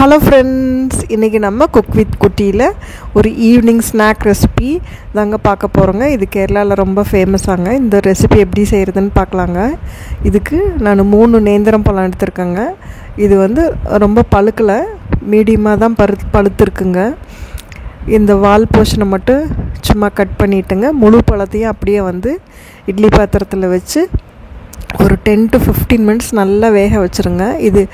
Hello friends, இன்றைக்கி நம்ம cook with குட்டியில் ஒரு ஈவினிங் ஸ்நாக் ரெசிபி தாங்க பார்க்க போகிறோங்க. இது கேரளாவில் ரொம்ப ஃபேமஸாங்க. இந்த ரெசிபி எப்படி செய்கிறதுன்னு பார்க்கலாங்க. இதுக்கு நான் 3 நேந்திரம் பழம் எடுத்திருக்கேங்க. இது ரொம்ப பழுக்கலை, மீடியமாக தான் பழுத்துருக்குங்க. இந்த வால் போர்ஷனை மட்டும் சும்மா கட் பண்ணிவிட்டுங்க. முழு பழத்தையும் அப்படியே இட்லி பாத்திரத்தில் வச்சு ஒரு 10 to 15 மினிட்ஸ் நல்லா வேக வச்சுருங்க. இது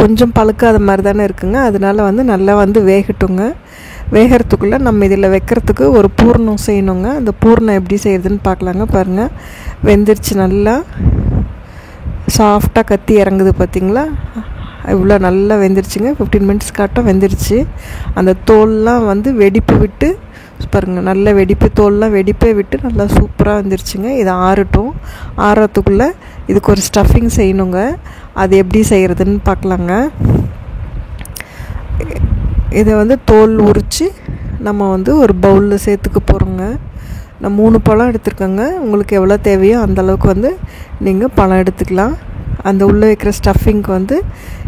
கொஞ்சம் பழுக்காத மாதிரி தானே இருக்குங்க, அதனால நல்லா வேகட்டுங்க. வேகிறதுக்குள்ளே நம்ம இதில் வைக்கிறதுக்கு ஒரு பூர்ணம் செய்யணுங்க. அந்த பூர்ணம் எப்படி செய்கிறதுன்னு பார்க்கலாங்க. பாருங்கள், வெந்துருச்சு, நல்லா சாஃப்டாக கத்தி இறங்குது பார்த்திங்களா. இவ்வளோ நல்லா வெந்துருச்சுங்க. 15 மினிட்ஸ் காட்டும் வெந்துருச்சு. அந்த தோல்லாம் வெடிப்பு விட்டு பாருங்கள், நல்ல வெடிப்பு, தோல்லாம் வெடிப்பே விட்டு நல்லா சூப்பராக வந்துருச்சுங்க. இது ஆறட்டும். ஆறத்துக்குள்ளே இதுக்கு ஒரு ஸ்டஃபிங் செய்யணுங்க. அது எப்படி செய்கிறதுன்னு பார்க்கலாங்க. இதை தோல் உரித்து நம்ம ஒரு பவுலில் சேர்த்துக்க போகிறோங்க. நான் 3 பழம் எடுத்துருக்கேங்க. உங்களுக்கு எவ்வளோ தேவையோ அந்தளவுக்கு நீங்கள் பழம் எடுத்துக்கலாம். அந்த உள்ளே வைக்கிற ஸ்டஃபிங்க்கு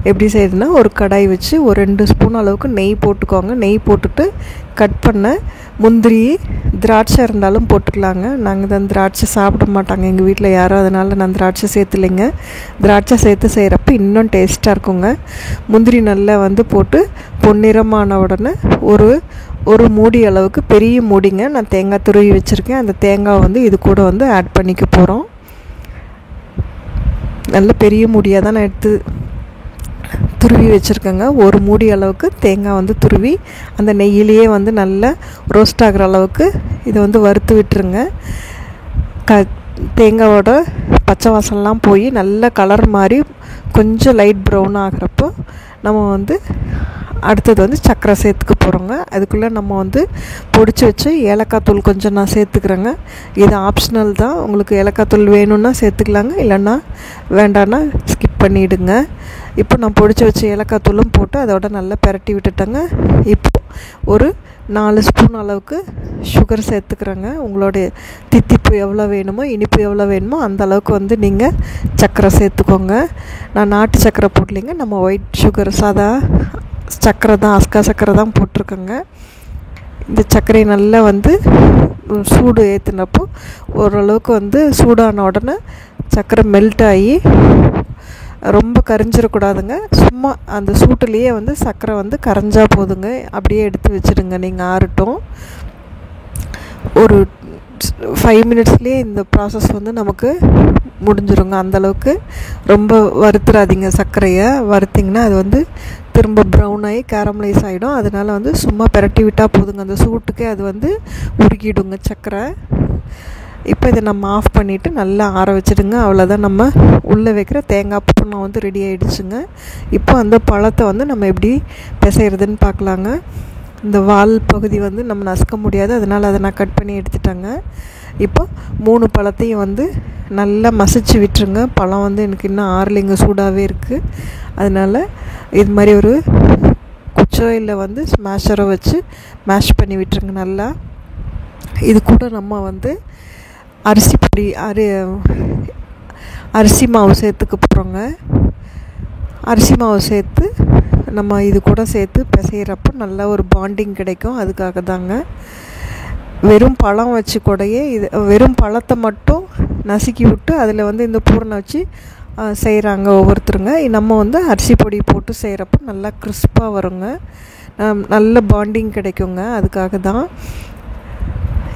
எப்படி செய்யுதுன்னா, ஒரு கடாய் வச்சு ஒரு 2 ஸ்பூன் அளவுக்கு நெய் போட்டுக்கோங்க. நெய் போட்டுட்டு கட் பண்ண முந்திரி, திராட்சை இருந்தாலும் போட்டுக்கலாங்க. நாங்கள் தான் திராட்சை சாப்பிட மாட்டாங்க எங்கள் வீட்டில் யாரும், அதனால் நான் திராட்சை சேர்த்துலைங்க. திராட்சை சேர்த்து செய்கிறப்ப இன்னும் டேஸ்ட்டாக இருக்குங்க. முந்திரி நல்லா போட்டு பொன்னிறமான உடனே ஒரு மூடி அளவுக்கு, பெரிய மூடிங்க, நான் தேங்காய் துருவி வச்சுருக்கேன். அந்த தேங்காய் இது கூட ஆட் பண்ணிக்க போகிறோம். நல்ல பெரிய மூடியாக தான் நான் எடுத்து துருவி வச்சுருக்கேங்க. ஒரு மூடி அளவுக்கு தேங்காய் துருவி அந்த நெய்யிலேயே நல்லா ரோஸ்ட் ஆகிற அளவுக்கு இதை வறுத்து விட்டுருங்க. தேங்காயோட பச்சை வாசம்லாம் போய் நல்ல கலர் மாதிரி கொஞ்சம் லைட் ப்ரௌன் ஆகிறப்போ நம்ம அடுத்தது சர்க்கரை சேர்த்துக்க போகிறோங்க. அதுக்குள்ளே நம்ம பொடிச்சு வச்சு ஏலக்காய் தூள் கொஞ்சம் நான் சேர்த்துக்கிறேங்க. இது ஆப்ஷனல் தான், உங்களுக்கு ஏலக்காய் தூள் வேணும்னா சேர்த்துக்கலாங்க, இல்லைன்னா வேண்டான்னா ஸ்கிப் பண்ணிவிடுங்க. இப்போ நான் பொடிச்சு வச்ச ஏலக்காய் தூளும் போட்டு அதோட நல்லா பெரட்டி விட்டுட்டேங்க. இப்போது ஒரு 4 ஸ்பூன் அளவுக்கு சுகர் சேர்த்துக்கிறேங்க. உங்களுடைய தித்திப்பு எவ்வளோ வேணுமோ, இனிப்பு எவ்வளோ வேணுமோ அந்த அளவுக்கு நீங்கள் சர்க்கரை சேர்த்துக்கோங்க. நான் நாட்டு சர்க்கரை போடலைங்க, நம்ம ஒயிட் சுகர் சாதா சர்க்கரை தான், அஸ்கா சர்க்கரை தான் போட்டிருக்கேங்க. இந்த சர்க்கரையை நல்லா சூடு ஏற்றினப்போ ஓரளவுக்கு சூடான உடனே சர்க்கரை மெல்ட் ஆகி ரொம்ப கரிஞ்சிடக்கூடாதுங்க. சும்மா அந்த சூட்டுலேயே சர்க்கரை கரைஞ்சா போதுங்க. அப்படியே எடுத்து வச்சுடுங்க. நீங்கள் ஆறட்டும். ஒரு 5 மினிட்ஸ்லேயே இந்த ப்ராசஸ் நமக்கு முடிஞ்சிருங்க. அந்தளவுக்கு ரொம்ப வறுத்துறாதீங்க. சர்க்கரையை வறுத்திங்கன்னா அது திரும்ப ப்ரௌன் ஆகி கேரமலைஸ் ஆகிடும். அதனால் சும்மா பெரட்டி விட்டால் போதுங்க. அந்த சூட்டுக்கே அது உருகிடுங்க சர்க்கரை. இப்போ இதை நம்ம ஆஃப் பண்ணிவிட்டு நல்லா ஆற வச்சுடுங்க. அவ்வளோதான், நம்ம உள்ளே வைக்கிற தேங்காய் பூர்ணம் ரெடி ஆகிடுச்சுங்க. இப்போ அந்த பழத்தை நம்ம எப்படி பிசைகிறதுன்னு பார்க்கலாங்க. இந்த வால் பகுதி நம்ம நசுக்க முடியாது, அதனால் அதை நான் கட் பண்ணி எடுத்துட்டேங்க. இப்போ 3 பழத்தையும் நல்லா மசிச்சு விட்டுருங்க. பழம் எனக்கு இன்னும் ஆறலைங்க, சூடாகவே இருக்குது. அதனால் இது மாதிரி ஒரு குச்சோ இல்லை ஸ்மாஷரை வச்சு மேஷ் பண்ணி விட்டுருங்க நல்லா. இது கூட நம்ம அரிசி பொடி, அரிசி மாவு சேர்த்துக்க போகிறோங்க. அரிசி மாவு சேர்த்து நம்ம இது கூட சேர்த்து பிசைகிறப்போ நல்ல ஒரு பாண்டிங் கிடைக்கும். அதுக்காக தாங்க. வெறும் பழம் வச்சு கூடயே வெறும் பழத்தை மட்டும் நசுக்கி விட்டு அதில் இந்த பூரணை வச்சு செய்கிறாங்க ஒவ்வொருத்தருங்க. நம்ம அரிசி பொடி போட்டு செய்கிறப்போ நல்லா கிறிஸ்பாக வருங்க, நல்ல பாண்டிங் கிடைக்குங்க. அதுக்காக தான்.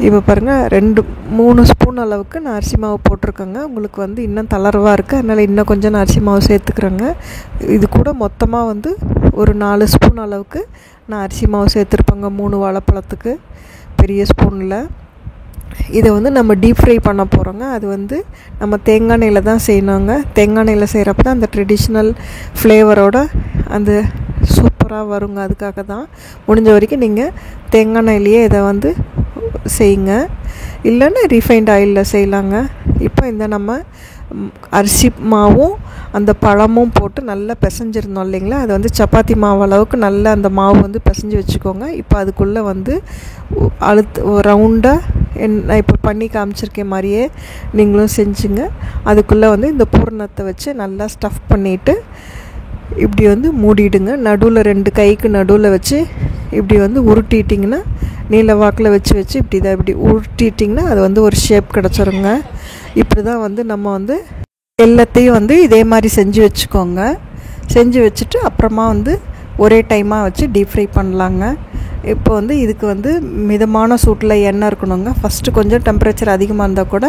இப்போ பாருங்கள், 3 ஸ்பூன் அளவுக்கு நான் அரிசி மாவு போட்டிருக்கேங்க. உங்களுக்கு இன்னும் தளர்வாக இருக்குது, அதனால் இன்னும் கொஞ்சம் நான் அரிசி மாவு சேர்த்துக்கிறேங்க. இது கூட மொத்தமாக ஒரு 4 ஸ்பூன் அளவுக்கு நான் அரிசி மாவு சேர்த்துருப்பேங்க 3 வாழைப்பழத்துக்கு, பெரிய ஸ்பூனில். இதை நம்ம டீப் ஃப்ரை பண்ண போகிறோங்க. அது நம்ம தேங்காய் எண்ணெயில் தான் செய்யணுங்க. தேங்காய் எண்ணெயில் செய்கிறப்ப தான் அந்த ட்ரெடிஷ்னல் ஃப்ளேவரோட அந்த சூப்பராக வருங்க. அதுக்காக தான் முடிஞ்ச வரைக்கும் நீங்கள் தேங்காய் எண்ணெயிலேயே இதை செய்யுங்க, இல்லைன்னா ரீஃபைண்ட் ஆயிலில் செய்யலாங்க. இப்போ இந்த நம்ம அரிசி மாவும் அந்த பழமும் போட்டு நல்லா பிசைஞ்சிருந்தோம் இல்லைங்களா, அது சப்பாத்தி மாவு அளவுக்கு நல்லா அந்த மாவு பிசைஞ்சு வச்சுக்கோங்க. இப்போ அதுக்குள்ளே ரவுண்டாக நான் இப்போ பண்ணி காமிச்சிருக்கேன் மாதிரியே நீங்களும் செஞ்சுங்க. அதுக்குள்ளே இந்த பூரணத்தை வச்சு நல்லா ஸ்டஃப் பண்ணிவிட்டு இப்படி வந்து மூடிடுங்க. நடுவில் 2 கைக்கு நடுவில் வச்சு இப்படி வந்து உருட்டிட்டிங்கன்னா, நீல வாக்கில் வச்சு இப்படி உருட்டிட்டிங்கன்னா அது வந்து ஒரு ஷேப் கிடச்சிருங்க. இப்படி தான் வந்து நம்ம வந்து எல்லாத்தையும் வந்து இதே மாதிரி செஞ்சு வச்சுக்கோங்க. செஞ்சு வச்சுட்டு அப்புறமா வந்து ஒரே டைமாக வச்சு டீப் ஃப்ரை பண்ணலாங்க. இப்போ வந்து இதுக்கு வந்து மிதமான சூட்டில் எண்ணெய் இருக்கணுங்க. ஃபஸ்ட்டு கொஞ்சம் டெம்பரேச்சர் அதிகமாக இருந்தால் கூட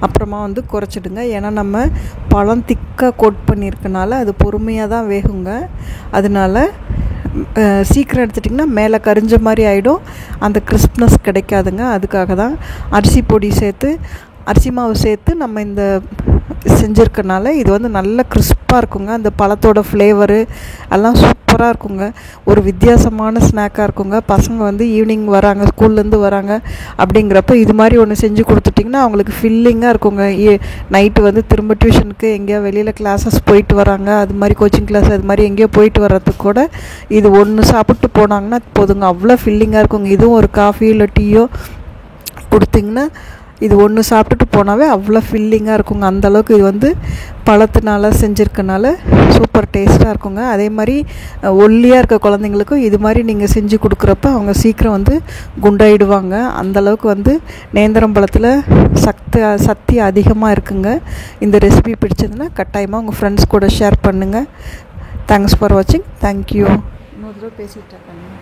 அப்புறமா வந்து குறைச்சிடுங்க. ஏன்னா நம்ம பழம் திக்காக கோட் பண்ணியிருக்கனால அது பொறுமையாக தான் வேகுங்க. அதனால் சீக்கிரம் எடுத்துட்டிங்கன்னா மேலே கரிஞ்ச மாதிரி ஆகிடும், அந்த கிறிஸ்ப்னஸ் கிடைக்காதுங்க. அதுக்காக தான் அரிசி மாவு சேர்த்து நம்ம இந்த செஞ்சுருக்கனால இது வந்து நல்ல கிறிஸ்பாக இருக்குங்க. அந்த பழத்தோட ஃப்ளேவரு எல்லாம் சூப்பராக இருக்குங்க. ஒரு வித்தியாசமான ஸ்நாக்காக இருக்குங்க. பசங்க வந்து ஈவினிங் வராங்க, ஸ்கூல்லேருந்து வராங்க அப்படிங்கிறப்ப இது மாதிரி ஒன்று செஞ்சு கொடுத்துட்டிங்கன்னா அவங்களுக்கு ஃபில்லிங்காக இருக்குங்க. நைட்டு வந்து திரும்ப டியூஷனுக்கு எங்கேயோ வெளியில் கிளாஸஸ் போயிட்டு வராங்க, அது மாதிரி கோச்சிங் கிளாஸ் அது மாதிரி எங்கேயோ போயிட்டு வர்றதுக்கு கூட இது ஒன்று சாப்பிட்டு போனாங்கன்னா போதுங்க, அவ்வளோ ஃபில்லிங்காக இருக்குங்க. இதுவும் ஒரு காஃபி இல்லை டீயோ கொடுத்திங்கன்னா இது ஒன்று சாப்பிட்டுட்டு போனாவே அவ்வளோ ஃபில்லிங்காக இருக்குங்க. அந்தளவுக்கு இது வந்து பழத்தினால செஞ்சுருக்கனால சூப்பர் டேஸ்ட்டாக இருக்குங்க. அதே மாதிரி ஒல்லியாக இருக்க குழந்தைங்களுக்கும் இது மாதிரி நீங்கள் செஞ்சு கொடுக்குறப்ப அவங்க சீக்கிரம் வந்து குண்டாயிடுவாங்க. அந்தளவுக்கு வந்து நேந்திரம் பழத்தில் சக்தி அதிகமாக இருக்குங்க. இந்த ரெசிபி பிடிச்சதுன்னா கட்டாயமாக உங்கள் ஃப்ரெண்ட்ஸ் கூட ஷேர் பண்ணுங்கள். தேங்க்ஸ் ஃபார் வாட்சிங். தேங்க்யூ. இன்னொரு தடவை பேசிகிட்டு இருக்கேன்.